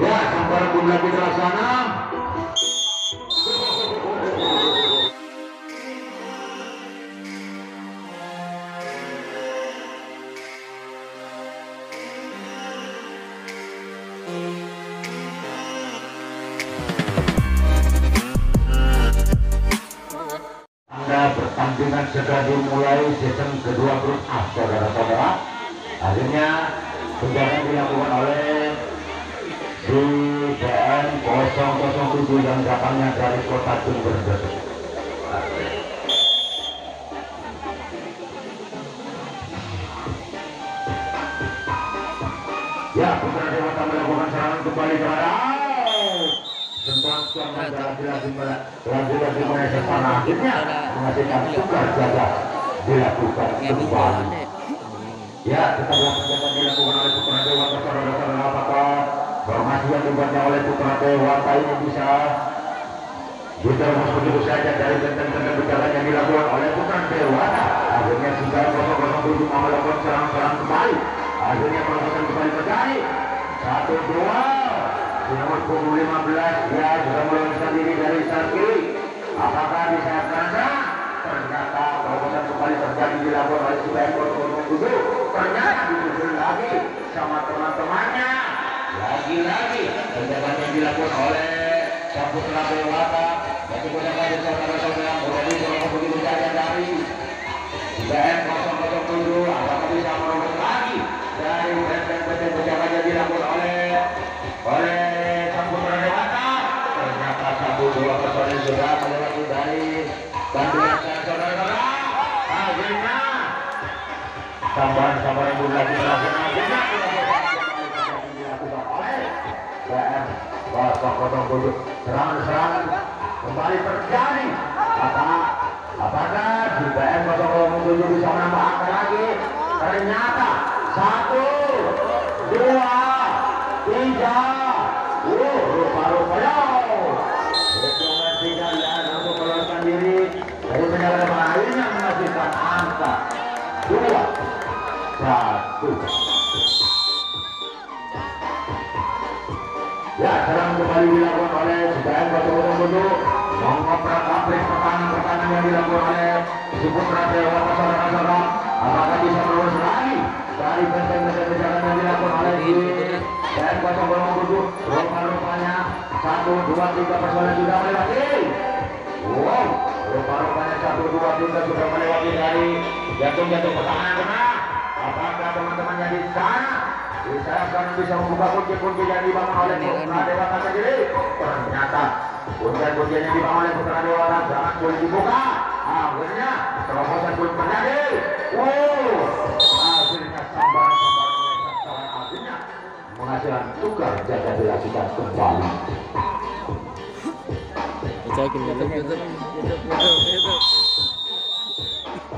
Ya, sampai pun lagi terlaksana. Pertandingan segera dimulai season kedua grup A, saudara-saudara. Akhirnya penjagaan dilakukan oleh si BN 007 yang datangnya dari kota Jember. Ya, Putra Dewata melakukan serangan kembali kepada sentuhan lagi-lagi menyesatkan, akhirnya menghasilkan tukar jaga dilakukan kembali. Ya, kita lihat penjagaan dilakukan oleh Putra Dewata, saudara-saudara. Apakah formasi yang dibuatnya oleh Putra Dewata ini bisa diterus begitu saja dari benteng-benteng penjagaan yang dilakukan oleh Putra Dewata? Akhirnya sudah 007 melakukan serangan kembali. Akhirnya perlombaan kembali terjadi 1-2. Nomor punggung 15 dia sudah meloloskan diri dari Sarki. Apakah bisa terasa? Ternyata perlombaan kembali terjadi dilakukan oleh Suben 007. Ternyata disusul lagi sama teman-temannya. Lagi-lagi penjagaan yang dilakukan oleh Putra Dewata. Jadi penjagaan saudara-saudara menjadi begitu saja dari Suben 007. Apakah bisa merobot lagi dari benteng-benteng penjagaan yang dilakukan oleh Putra Dewata? Ternyata 1-2 personil sudah melewati dari bantuan saudara-saudara. Akhirnya tambahan-tambahan pun lagi melakukan dilakukan oleh BM 007. Serangan-serangan kembali terjadi. Apakah di BM 007 bisa menambah angka lagi? Ternyata 1, 2, 3. Rupa-rupanya hitungan 3 dan untuk meloloskan diri dari penjagaan akhirnya menghasilkan angka 2-1. Ya, serang kembali dilakukan oleh Suben 007 mengoprak-aprik pertahanan yang dilakukan oleh si Putra Dewata, saudara-saudara. Apakah bisa melolos lagi dari benteng-benteng penjagaan yang dilakukan oleh dan 007? Rupa-rupanya 1, 2, 3 personel sudah melewati. Wow, rupa-rupanya 1, 2, 3 sudah melewati dari jantung-jantung pertahanan kena. Apakah teman-temannya di sana bisa membuka kunci-kunci yang dibangun oleh Putra Dewata sendiri? Ternyata kunci-kunci yang dibangun oleh Putra Dewata jangan boleh dibuka. Akhirnya terobosan pun terjadi. Akhirnya sambaran akhirnya menghasilkan tukar jaga dilakukan kembali.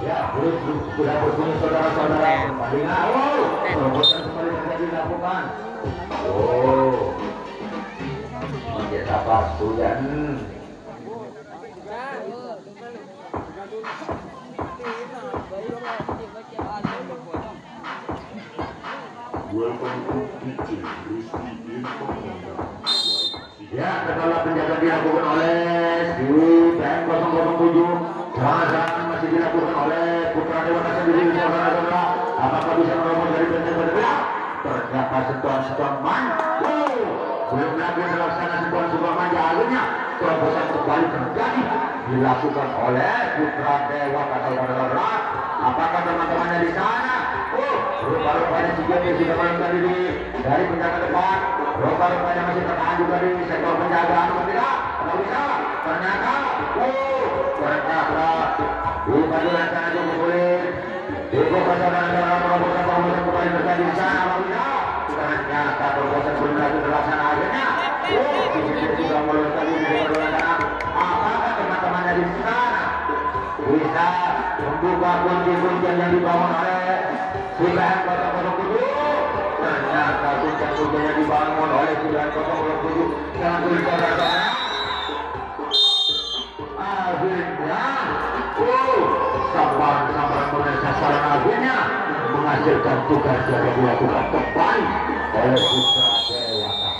Ya, sudah berbunyi saudara-saudara. Terobosan kembali terjadi dilakukan. Kita pastu dan ya, setelah penjagaan dilakukan oleh si BM 007, serangan masih dilakukan oleh Putra Dewata sendiri, saudara-saudara. Apakah bisa merobot dari benteng-benteng? Ternyata sentuhan-sentuhan manja. Belum lagi terlaksana sentuhan-sentuhan manja. Akhirnya terobosan kembali terjadi dilakukan oleh Putra Dewata, saudara-saudara. Apakah teman-temannya di sana? Rupa-rupanya si Jepang sudah meloloskan diri dari penjaga depan. Rupa-rupanya masih tertahan juga di sektor penjagaan. Tidak bisa. Ternyata di bagian sana juga boleh dibuka saudara-saudara. Terobosan kembali terjadi di sana. Ternyata terobosan belum lagi terlaksana. Akhirnya si sudah meloloskan diri dari bagian sana. Apakah teman-temannya di sana bisa membuka kunci-kunci yang dibangun oleh si BM 007? Ternyata kunci-kunci yang dibangun oleh si BM 007 dengan saudara-saudara. Akhirnya sambaran sasaran akhirnya menghasilkan tugas yang dilakukan kembali oleh Putra Dewata.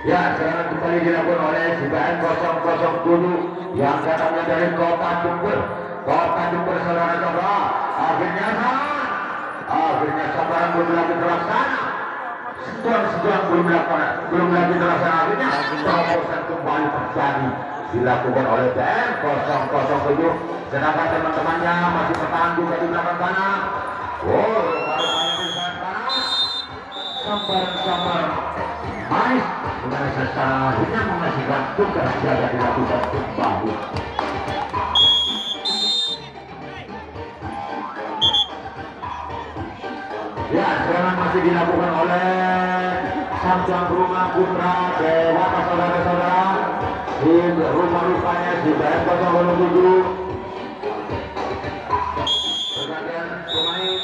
Ya, serangan kembali dilakukan oleh CBN 007 yang datangnya dari Kota Jember. Kota Jember, saudara-saudara, akhirnya sabaran belum lagi terlaksana. Sedang belum lagi terlaksana, akhirnya terobosan kembali terjadi dilakukan oleh BN 007. Sedangkan teman-temannya masih bertahan juga di belakang sana. Wow, rupanya di sana sambar mais dengan selanjutnya menghasilkan tugas jaga dilakukan kembali. Ya, serangan masih dilakukan oleh sang tuan rumah Putra Dewata, saudara-saudara. Di rumah-rumahnya di BN 007. Pergantian pemain,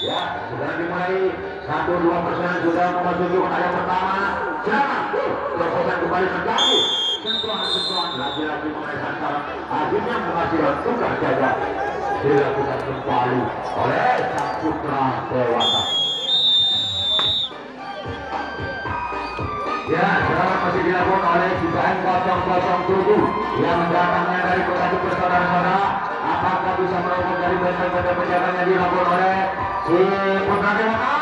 ya sudah dimulai. 1-2% sudah memasuki area pertama. Serangan, terobosan kembali terjadi. Sentuhan lagi-lagi mengenai sasaran. Akhirnya menghasilkan tugas jaga dilakukan kembali oleh sang Putra Dewata. Ya, serangan masih dilakukan oleh CBN 007 yang mendatangnya dari Kota Jember, saudara-saudara. Apakah bisa merobot dari benteng-benteng penjaganya dilakukan oleh si Putra Dewata?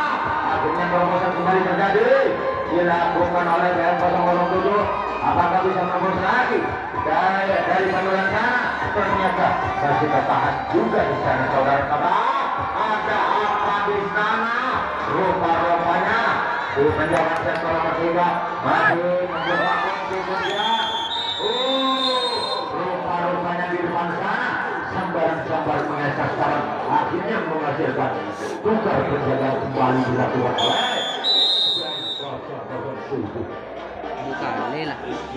Akhirnya terobosan kembali terjadi dilakukan oleh BN 007. Apakah bisa merobot lagi dari saluran sana? Ternyata masih tertahan juga di sana, saudara-saudara. Ada apa di sana? Rupa-rupanya di penjagaan sektor nomor 3 masih membuat kemudian rupa-rupanya di depan sana sambar mengesak saran, akhirnya menghasilkan tugas penjagaan kembali dilakukan oleh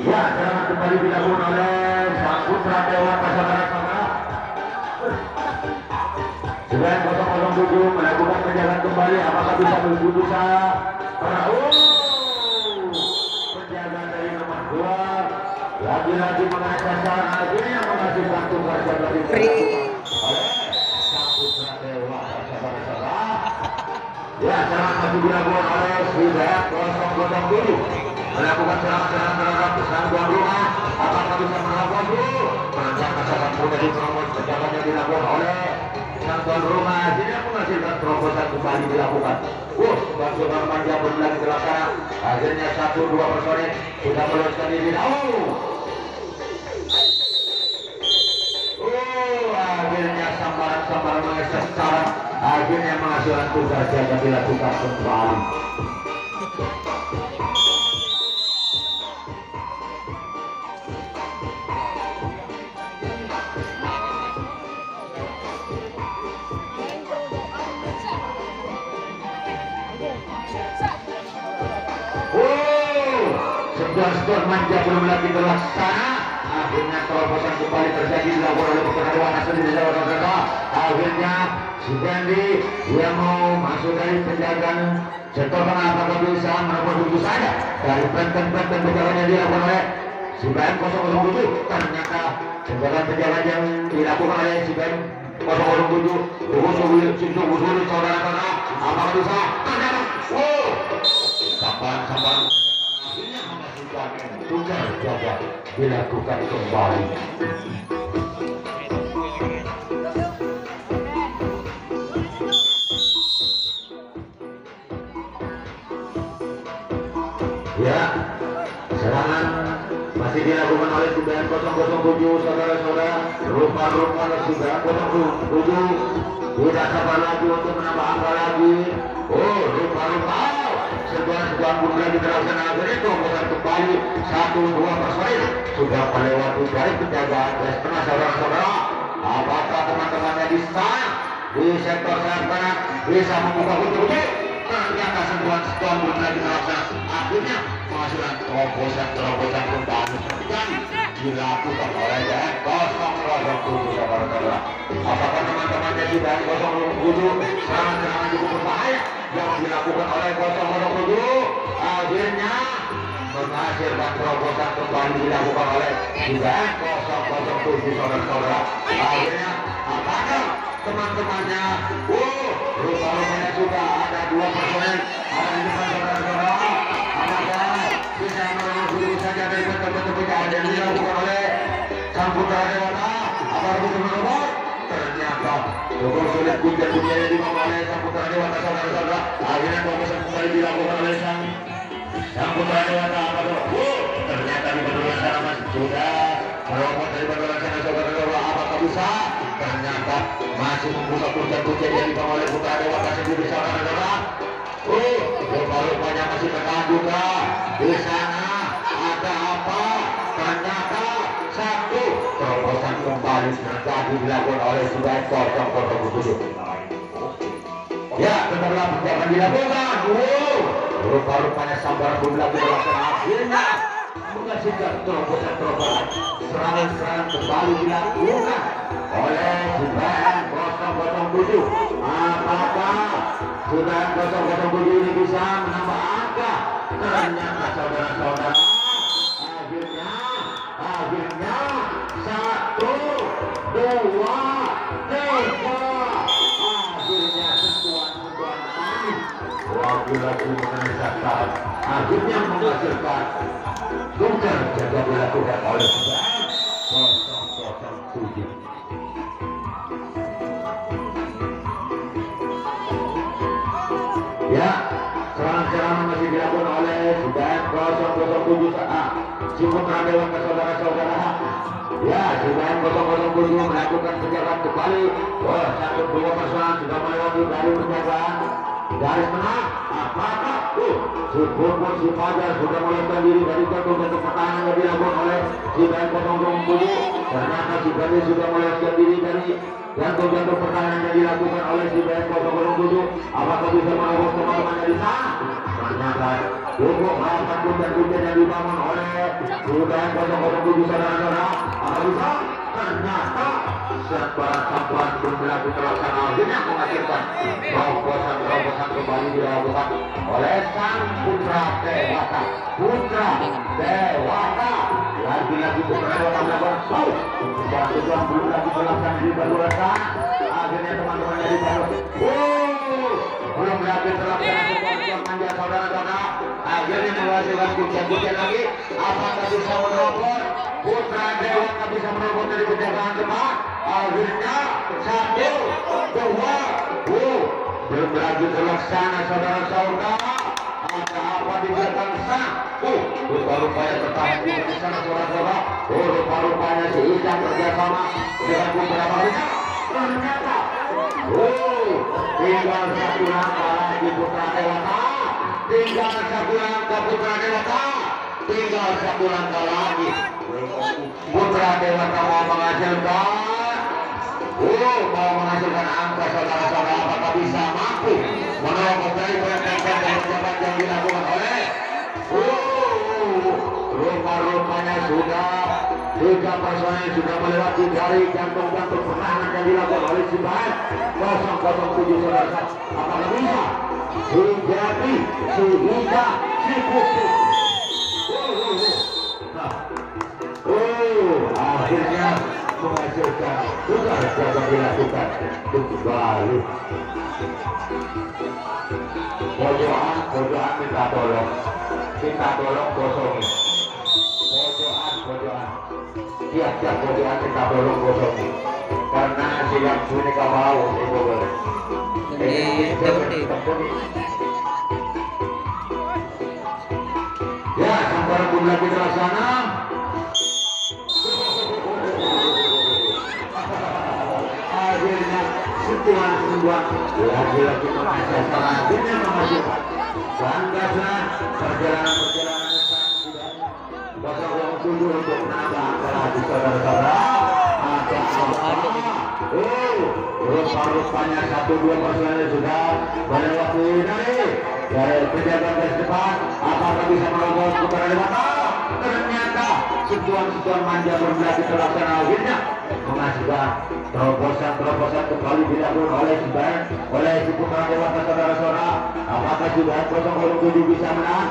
ya, serangan kembali dilakukan oleh sang Putra Dewata, saudara-saudara. CBN 007 melakukan penjagaan kembali. Apakah bisa bisa penjagaan dari nomor 2 lagi-lagi mengesak saran, akhirnya menghasilkan tugas jaga dilakukan oleh sang Putra Dewata, saudara-saudara. Ya, serangan masih dilakukan oleh CBN 007 melakukan serangan terhadap sang tuan rumah. Apakah bisa melakukan dulu? Penjagaan sasaran muda di promos penjaganya dilakukan oleh sang tuan rumah. Tidak menghasilkan terobosan kembali dilakukan. Bantuan manja belum lagi terlaksana. Akhirnya 1-2 personil sudah meloloskan diri. Akhirnya sambaran mengesak saran. Akhirnya menghasilkan tugas jaga dilakukan kembali. Sebuah manja belum lagi terlaksana. Akhirnya terobosan kembali terjadi dilakukan oleh Putra Dewata sendiri, saudara-saudara. Akhirnya si Dendi dia mau masuk dari penjagaan sektor tengah. Apakah bisa merebut begitu saja dari benteng-benteng penjaganya dilakukan oleh si BN 007. Ternyata penjagaan yang dilakukan oleh si BN 007 Busuri, saudara-saudara. Apakah bisa? Ternyata sampan tugas jaga dilakukan kembali. Ya, serangan masih dilakukan oleh CBN 007, saudara-saudara. Rupa-rupanya CBN 007 tidak sabar lagi untuk menambah angka lagi. Rupa-rupa sebuah pun lagi terlaksana. Akhirnya terobosan kembali 1-2 personil sudah melewati dari penjagaan setengah, saudara-saudara. Apakah teman-temannya di sana di sektor sana bisa membuka pintu? Ternyata sebuah pun lagi terlaksana. Akhirnya menghasilkan terobosan kembali terjadi dilakukan oleh BN 007, saudara-saudara. Apakah teman-temannya di BN 007 serangan cukup berbahaya yang dilakukan oleh 007 akhirnya menghasilkan terobosan kembali dilakukan oleh Iban 007 saudara-saudara. Akhirnya apakah teman-temannya rupa-rupanya sudah ada dua personel ada di depan saudara-saudara. Apakah bisa menunggu saja dari bentuk-bentuk pecahan yang dilakukan oleh Sang Putra Dewata? Apakah betul-betul ternyata cukup sulit punca-punca yang dibawa oleh Sang Putra Dewata saudara-saudara. Akhirnya terobosan kembali dilakukan oleh Sang Putra Dewata. Ternyata di betulan sana masih sudah merobot dari betulan sana saudara-saudara. Apakah bisa? Ternyata masih membuka punca-punca yang dibawa oleh Putra Dewata sendiri saudara-saudara. Rupa-rupanya masih bertahan juga. Di sana ada apa? Ternyata satu terobosan kembali terjadi dilakukan oleh Sudan 007. Ya, setelah penjagaan dilakukan. Rupa-rupanya sambaran belum lagi terlaksana. Akhirnya menghasilkan terobosan-terobosan serangan-serangan kembali dilakukan oleh Sudan 007. Apakah Sudan 007 ini bisa menambah angka? Ternyata saudara-saudara akhirnya 1, 2, 3 akhirnya sentuhan-sentuhan manis lagi-lagi mengenai akhirnya menghasilkan tuker jaga dilakukan oleh Sudan 007. Ya, serangan-serangan masih dilakukan oleh Sudan 007 saat si Putra Dewata saudara-saudara. Ya, Sudan 007 melakukan penjagaan kembali. Satu dua personal sudah melewati dari penjagaan garis menang. Apakah si Purpur si Fajar sudah melarikan diri dari jantung-jantung pertahanan yang dilakukan oleh Sudan 007. Ternyata si Gani sudah melarikan diri dari jantung-jantung pertahanan yang dilakukan oleh Sudan 007. Apakah bisa menembus teman-temannya di sana? Ternyata cukup melakukan punca-punca yang dibangun oleh Sudan 007 saudara-saudara. Apakah bisa? Ternyata sambaran-sambaran belum lagi terlaksana. Akhirnya menghasilkan terobosan kembali dilakukan oleh Sang Putra Dewata. Putra Dewata lagi-lagi Putra Dewata melakukan tujuan belum lagi terlaksana di baluran sana. Akhirnya teman-temannya di baluran belum lagi terlaksana tujuan manja saudara-saudara. Akhirnya menghasilkan pujian-pujian lagi. Apakah bisa menerobos? Putra Dewata bisa menerobos dari penjagaan depan. Akhirnya 1, 2 belum lagi terlaksana saudara-saudara. Ada apa di belakang sana? Rupa-rupanya bertahan di sana saudara-saudara. Rupa-rupanya si Ijang kerjasama dengan beberapa orang. Ternyata tinggal satu langkah lagi Putra Dewata. Tinggal satu langkah Putra Dewata. Tinggal satu langkah lagi Putra Dewata mau menghasilkan angka saudara-saudara. Apakah bisa mampu menerobos dari penjagaan yang dilakukan oleh rupa-rupanya sudah 3 personel sudah melewati dari jantung-jantung pertahanan yang dilakukan oleh Sudan 007 saudara. Apakah bisa? Si Jati, si Ida, si Kuku. Akhirnya menghasilkan sudah coba dilakukan kembali. Pojokan minta tolong kosongin. Pojokan tiap pojokan minta tolong kosongin karena siang ini kau mau itu boleh. Ya, sampai pun lagi terlaksana. Akhirnya sentuhan lagi-lagi menghasilkan akhirnya menghasilkan gagasan perjalanan Sang Sudan 007 untuk menambah angka lagi saudara-saudara. Ada apa? Rupa-rupanya 1-2 personel sudah melewati dari penjagaan garis depan. Apakah bisa menerobos Putra Dewata? Ternyata sentuhan-sentuhan manja belum lagi terlaksana. Akhirnya menghasilkan terobosan kembali dilakukan oleh Sudan oleh si Putra Dewata saudara-saudara. Apakah Sudan 007 bisa menang?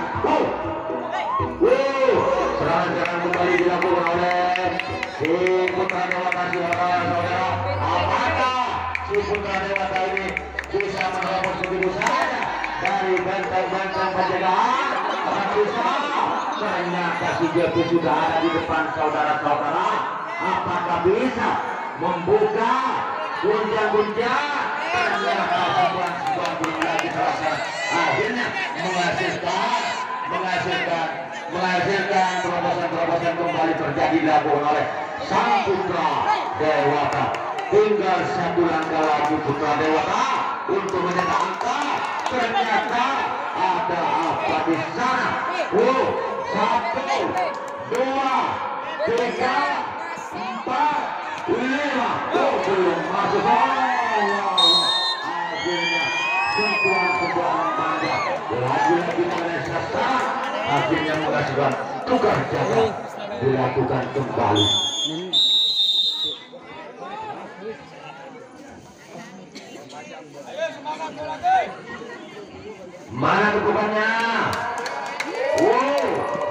Serangan kembali dilakukan oleh si Putra Dewata saudara. Apakah si Putra Dewata ini bisa menerobos begitu saja dari benteng-benteng penjagaan? Apakah bisa? Ternyata si Jepi sudah ada di depan saudara-saudara. Apakah bisa membuka gunjang-gunjang? Ternyata sebuah belum lagi terasa. Akhirnya menghasilkan terobosan kembali terjadi dilakukan oleh sang Putra Dewata. Tinggal satu langkah lagi Putra Dewata untuk mencetak angka. Ternyata ada apa di sana? 1, 2, 3, 4, 5. Belum masuk. Akhirnya sentuhan manja lagi-lagi Malaysia Stars akhirnya menghasilkan tukar jaga dilakukan kembali. Mana tepukannya?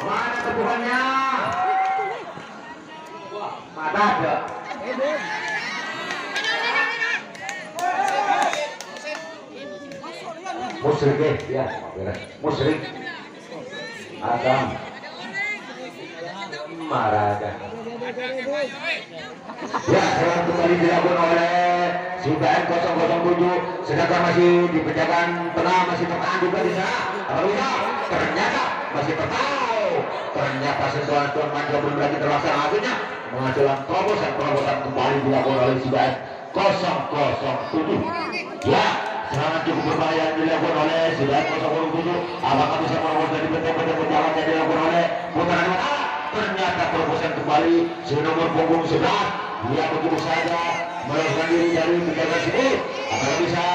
Mana tepukannya? Mana ada? Musyrik ya, musyrik Adam Maraga. Ya, serangan kembali dilakukan oleh si BM 007, sedangkan masih di penjagaan tengah masih tertahan juga di sana. Ternyata masih tertahan. Ternyata sentuhan manja belum lagi terlaksana, akhirnya menghasilkan terobosan kembali dilakukan oleh si BM 007. Ya, serangan cukup berbahaya yang dilakukan oleh si BM 007. Apakah bisa melolos dari benteng-benteng penjagaan yang dilakukan oleh Putra Dewata? Ternyata terobosan kembali si nomor punggung 11. Dia begitu saja meloloskan diri dari penjagaan sini. Apakah bisa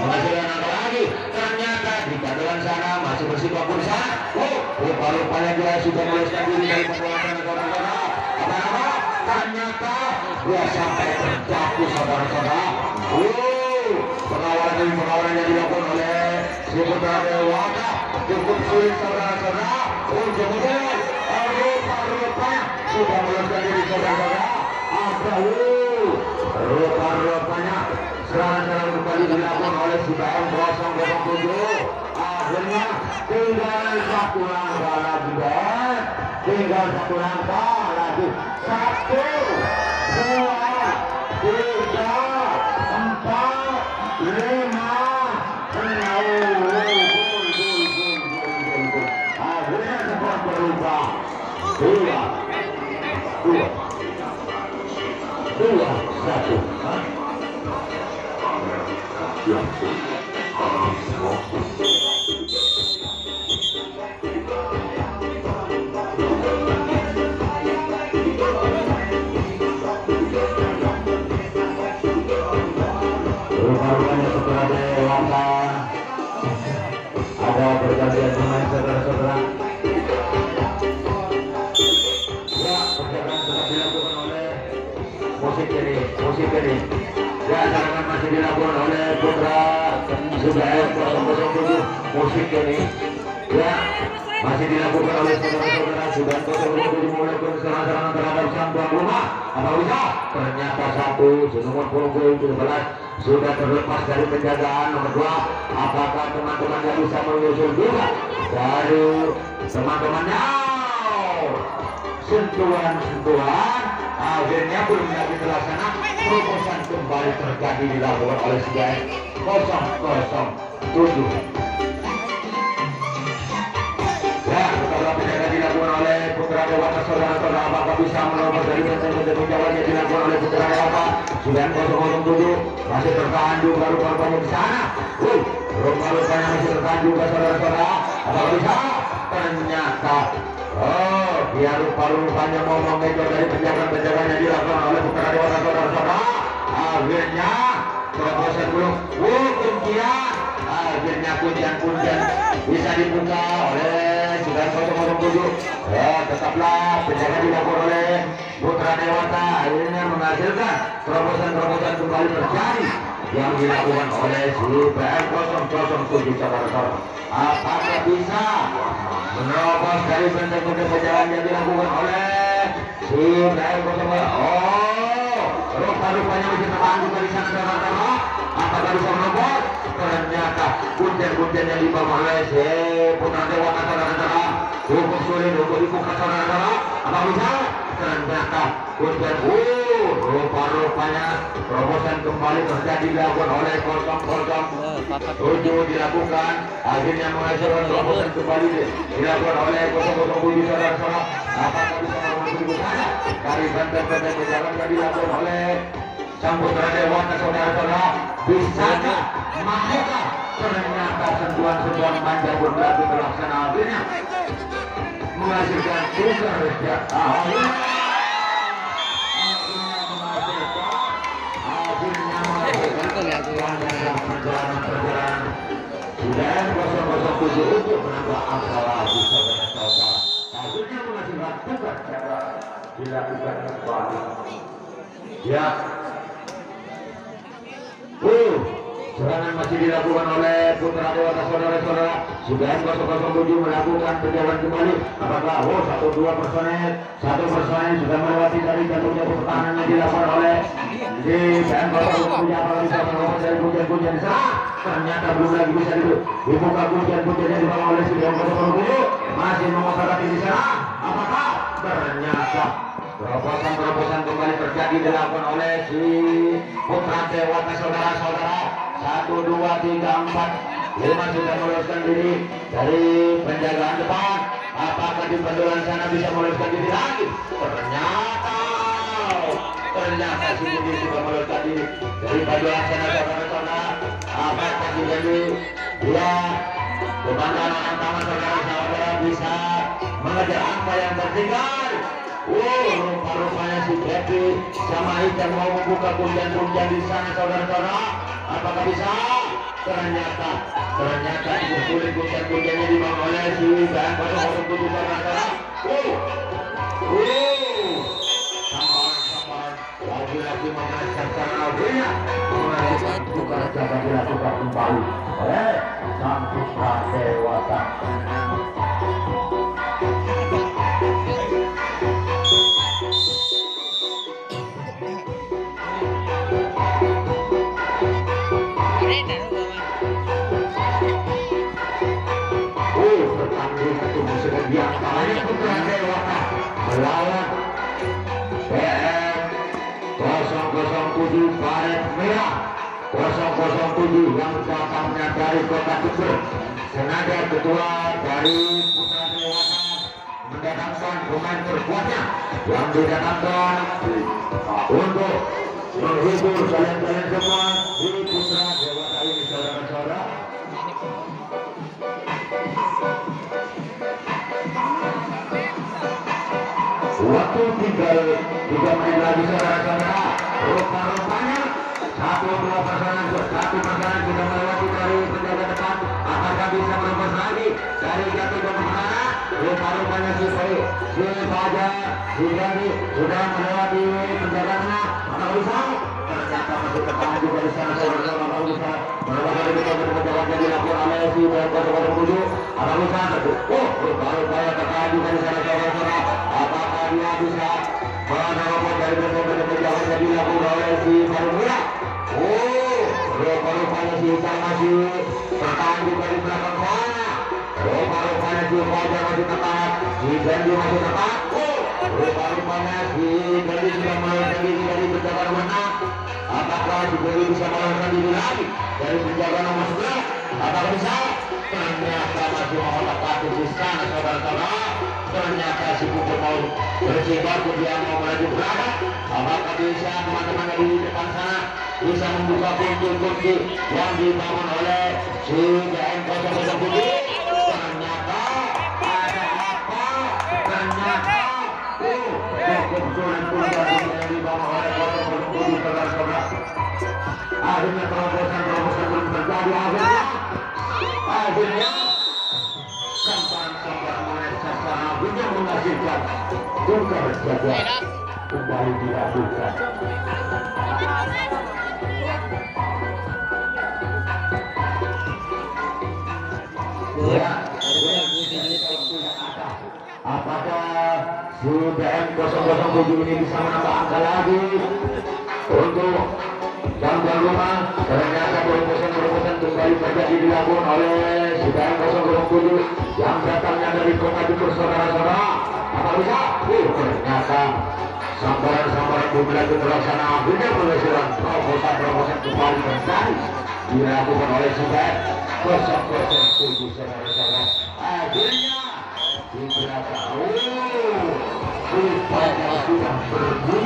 menghasilkan angka lagi? Ternyata di kandalan sana masih bersibaku di sana. Rupa-rupanya dia sudah meloloskan diri dari pengeluaran negara-negara. Apa-apa? Ternyata dia sampai terjatuh saudara-saudara. Pengawalan yang dilakukan oleh si Putra Dewata cukup sulit saudara-saudara. Kemudian rupa-rupanya sudah meloloskan diri saudara-saudara. Rupa-rupanya serangan kembali dilakukan oleh si BM 007. Akhirnya tinggal satu langkah lagi, tinggal satu langkah lagi. 1, 2, 3, 4, 5, 6. Akhirnya semua berubah. 2, 1. Rupa-rupanya setelah Dewata ada pergantian pemain saudara-saudara. Ya, perjalanan tetap dilakukan oleh musik ini. Ya, serangan masih dilakukan oleh Putra BM 007. Musik ini ya masih dilakukan oleh saudara-saudara. Sudah 007 mulai serangan terhadap sang tuan rumah. Apa bisa? Ternyata satu nomor punggung 17 sudah terlepas dari penjagaan. Nomor 2, apakah teman-temannya bisa menyusul juga dari teman-temannya? Sentuhan akhirnya belum lagi terlaksana. Terobosan kembali terjadi dilakukan oleh si BM 007. Ya, setelah penjagaan dilakukan oleh Putra Dewata saudara-saudara, apakah bisa melompat dari benteng-benteng penjagaan yang dilakukan oleh Putra Dewata? 007 masih tertahan juga rupa-rupanya di sana. Rupa-rupanya masih tertahan juga saudara-saudara. Apakah bisa? Ternyata dia rupa-rupanya mau mengejar dari penjagaan yang dilakukan oleh Putra Dewata saudara-saudara. Akhirnya terobosan belum. Kuncian. Akhirnya kuncian bisa dibuka oleh 007. Tetaplah penjagaan dilakukan oleh Putra Dewata. Akhirnya menghasilkan terobosan kembali terjadi yang dilakukan oleh si PM 007 saudara-saudara. Apakah bisa menerobos dari benteng-benteng pejalan yang dilakukan oleh si PM 007? Oh, rupa-rupanya bisa tertahan juga di sana saudara-saudara. Apakah bisa menerobos? Ternyata kuncian-kuncian yang dibawa oleh si Putra Dewata saudara-saudara cukup sulit untuk dibuka saudara-saudara. Apa bisa? Ternyata kuncian rupa-rupanya terobosan kembali terjadi dilakukan oleh 007 dilakukan, akhirnya menghasilkan terobosan kembali dilakukan oleh 007 saudara-saudara. Apakah bisa merebut sana dari benteng-benteng pejalan yang dilakukan oleh Sang Putra Dewata saudara-saudara? Bisakah? Maukah? Ternyata sentuhan-sentuhan manja pun berarti terlaksana, akhirnya menghasilkan tukar rejak. Perjalanan sudah 007 untuk menambah angka lagi saudara-saudara. Akhirnya menghasilkan tukar cara dilakukan kembali. Ya. Serangan masih dilakukan oleh Putra Dewata saudara-saudara. Sudah 007 melakukan penjagaan kembali. Apakah 1-2 personel sudah melewati dari jatuhnya pertahanan yang dilakukan oleh di PM 007. Apakah bisa menerobos dari kuncian-kuncian di sana? Ternyata belum lagi bisa dibuka kuncian-kuncian yang dibawa oleh si PM 007. Masih mengoperasi di sana. Apakah ternyata terobosan kembali terjadi dilakukan oleh si Putra Dewata saudara-saudara. 1, 2, 3, 4, 5 sudah meloloskan diri dari penjagaan depan. Apakah di pendulan sana bisa meloloskan diri lagi? Ternyata si Budi sudah meloloskan diri dari pendulan sana saudara-saudara. Apakah jadi dia kebanggaan orang taman saudara-saudara bisa mengejar apa yang tertinggal? Rupa-rupanya si Devi sama Ican mau membuka kuncian-kuncian di sana saudara-saudara. Apakah bisa? Ternyata sulit kuncian-kunciannya dibawa oleh si PM 007 saudara-saudara. Sabar. Lagi-lagi memenangkan secara akhirnya menghasilkan tukar jaga dilakukan kembali oleh Sang Putra Dewata. Yang paling Putra Dewata melawan PM 007 Baret Merah 007 yang datangnya dari Kota Jember. Sengaja ketua dari Putra Dewata mendatangkan pemain terkuatnya yang didatangkan untuk menghibur kalian-kalian semua di Putra Dewata ini saudara-saudara. Waktu tinggal 3 menit lagi saudara-saudara. Rupa-rupanya 1-2 pasangan sudah melewati dari penjaga depan. Apakah bisa merebut lagi dari jatuh ke mana? Rupa-rupanya si Fajar sudah melewati penjaga mana? Mana bisa? Ternyata masih tertahan juga di sana saudara-saudara. Mana bisa merebut dari penjaga yang dilakukan oleh si PM 007. Apa bisa? Rupa-rupanya tertahan juga di sana saudara-saudara. Apakah dia bisa menerobos dari benteng-benteng penjagaan yang dilakukan oleh si Marumura? Rupa-rupanya si Ican masih tertahan juga di belakang sana. Rupa-rupanya si Fajar masih tertahan, si Janji masih tertahan. Rupa-rupanya si Janji sudah meloloskan diri dari penjagaan mana? Apakah si Janji bisa meloloskan diri lagi dari penjagaan nomor 11? Apakah bisa? Ternyata masih mengotak-atik di sana saudara-saudara. Ternyata si Puput mau berjibaku, dia mau melaju belakang. Apakah bisa teman-teman di depan sana bisa membuka kunci-kunci yang dibangun oleh si PM 007? Ternyata ada apa? Ternyata kebetulan yang dibangun oleh 007 saudara-saudara. Akhirnya terobosan belum terjadi. Akhirnya sampan-sampan Malaysia sana akhirnya menghasilkan tukar jaga kembali dilakukan. ikut. Apakah si BM 007 ini bisa menambah angka lagi untuk jam-jam rumah? Ternyata berurusan kembali terjadi dilakukan oleh si BM 007 yang datangnya dari kota Jember, saudara-saudara. Apa bisa? Ternyata sambaran bulan itu terlaksana. Akhirnya pelesiran terobosan kembali terjadi dilakukan oleh si BM 007, saudara-saudara. Akhirnya di belakang rupanya sudah berbuat